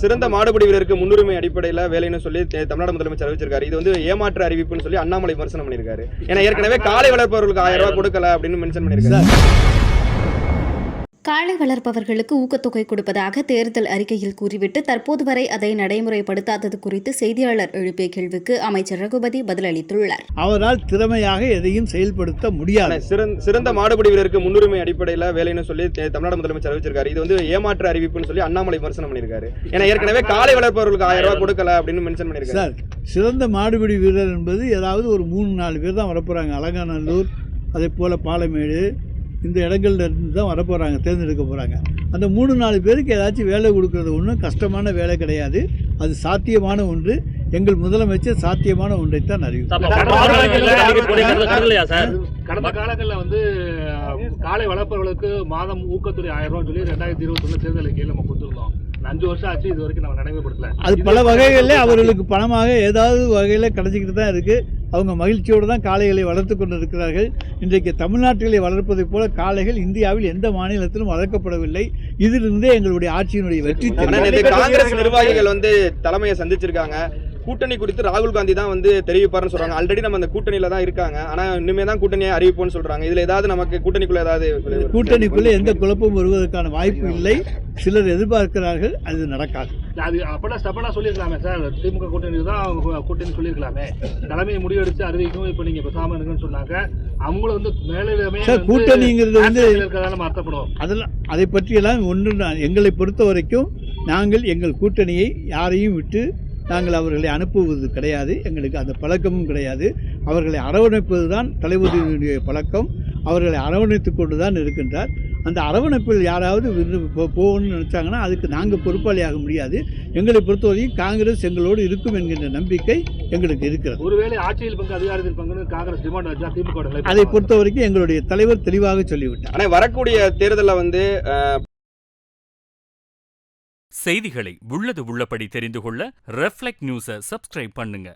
சிறந்த மாடுபிடி வீரருக்கு முன்னுரிமை அடிப்படையில் வேலைன்னு சொல்லி தமிழ்நாடு முதலமைச்சர் அறிவிச்சிருக்காரு. இது வந்து ஏமாற்று அறிவிப்புன்னு சொல்லி அண்ணாமலை விமர்சனம் பண்ணியிருக்காரு. ஏன்னா ஏற்கனவே காளை வளர்ப்பவர்களுக்கு 1000 ரூபாய் கொடுக்கல அப்படின்னு மென்ஷன் பண்ணியிருக்காரு. காளை வளர்ப்பவர்களுக்கு ஊக்கத்தொகை கொடுப்பதாக தேர்தல் அறிக்கையில் கூறிவிட்டு தற்போது வரை அதை நடைமுறைப்படுத்தாதது குறித்து செய்தியாளர் எழுப்பிய கேள்விக்கு அமைச்சர் ரகுபதி பதிலளித்துள்ளார். அவரால் திறமையாக எதையும் செயல்படுத்த முடியாது. சிறந்த மாடுபிடி வீரருக்கு முன்னுரிமை அடிப்படையில் வேலைன்னு சொல்லி தமிழ்நாடு முதலமைச்சர் அறிவிச்சிருக்காரு. இது வந்து ஏமாற்று அறிவிப்புன்னு சொல்லி அண்ணாமலை விமர்சனம் பண்ணியிருக்காரு. ஏன்னா ஏற்கனவே காளை வளர்ப்பவர்களுக்கு 1000 ரூபாய் கொடுக்கல அப்படின்னு மென்ஷன் பண்ணியிருக்காரு. சார், சிறந்த மாடுபிடி வீரர் என்பது ஏதாவது ஒரு 3-4 பேர் தான் வரப்போறாங்க. அலங்காநல்லூர், அதே போல பாலமேடு, இந்த இடங்கள்ல இருந்து தான் வரப்போகிறாங்க, தேர்ந்தெடுக்க போகிறாங்க. அந்த 3-4 பேருக்கு ஏதாச்சும் வேலை கொடுக்கறது ஒன்றும் கஷ்டமான வேலை கிடையாது. அது சாத்தியமான ஒன்று. எங்கள் முதலமைச்சர் சாத்தியமான ஒன்றைத்தான் அறிவித்தார். கடந்த காலங்களில் வந்து காளை வளர்ப்பவர்களுக்கு மாதம் ஊக்கத்தொகை 1000 ரூபாய் சொல்லி 2021 தேர்தல் அறிக்கையில் நம்ம கொடுத்துருந்தோம். 5 வருஷம் ஆச்சு, இது வரைக்கும் நம்ம நடைமுறைப்படுத்தல. அது பல வகைகளில் அவர்களுக்கு பணமாக ஏதாவது வகையில் கிடைச்சிக்கிட்டு தான் இருக்குது. அவங்க மகிழ்ச்சியோடு தான் காளைகளை வளர்த்து கொண்டு இருக்கிறார்கள். இன்றைக்கு தமிழ்நாட்டிலே வளர்ப்பதைப் போல காளைகள் இந்தியாவில் எந்த மாநிலத்திலும் வளர்க்கப்படவில்லை. இதிலிருந்தே எங்களுடைய ஆட்சியினுடைய வெற்றி. காங்கிரஸ் நிர்வாகிகள் வந்து தலைமையை சந்திச்சிருக்காங்க. கூட்டணி குறித்து ராகுல் காந்தி தான் வந்து தெரிவிப்பாருன்னு சொல்றாங்க. ஆல்ரெடி நம்ம அந்த கூட்டணியில தான் இருக்காங்க. ஆனா இனிமே தான் கூட்டணியை அறிவிப்போம்னு சொல்றாங்க. இதுல ஏதாவது நமக்கு கூட்டணிக்குள்ள எந்த குழப்பம் வருவதற்கான வாய்ப்பு இல்லை. சிலர் எதிர்பார்க்கிறார்கள், அது நடக்காது. அது அப்பெல்லாம் ஸ்டெப்பனா சொல்லியிருக்கலாமே சார். திமுக கூட்டணி தான் கூட்டணி சொல்லியிருக்கலாமே. தலைமையை முடிவெடுத்து அறிவிக்கும். இப்ப நீங்க பேசாம இருக்குன்னு சொன்னாங்க. அவங்களும் வந்து மேலே கூட்டணிங்கிறது வந்து அர்த்தப்படும். அதெல்லாம் அதை பற்றியெல்லாம் ஒன்று. எங்களை பொறுத்த வரைக்கும் நாங்கள் எங்கள் கூட்டணியை யாரையும் விட்டு நாங்கள் அவர்களை அனுப்புவது கிடையாது. எங்களுக்கு அந்த பழக்கமும் கிடையாது. அவர்களை அரவணைப்பது தான் தளபதியினுடைய பழக்கம். அவர்களை அரவணைத்து கொண்டு தான் இருக்கின்றார். அந்த அரவணைப்பில் யாராவது போகணும்னு நினச்சாங்கன்னா அதுக்கு நாங்கள் பொறுப்பாளியாக முடியாது. எங்களை பொறுத்தவரைக்கும் காங்கிரஸ் எங்களோடு இருக்கும் என்கின்ற நம்பிக்கை எங்களுக்கு இருக்கிறது. ஒருவேளை ஆட்சியில் பங்கு, அதிகாரத்தில் பங்கு காங்கிரஸ் டிமாண்ட் வச்சா திமுக அதை பொறுத்தவரைக்கும் எங்களுடைய தலைவர் தெளிவாக சொல்லிவிட்டார். ஆனால் வரக்கூடிய தேர்தலில் வந்து செய்திகளை உள்ளது உள்ளபடி தெரிந்து கொள்ள ரெஃப்ளெக்ட் நியூஸை சப்ஸ்கிரைப் பண்ணுங்க.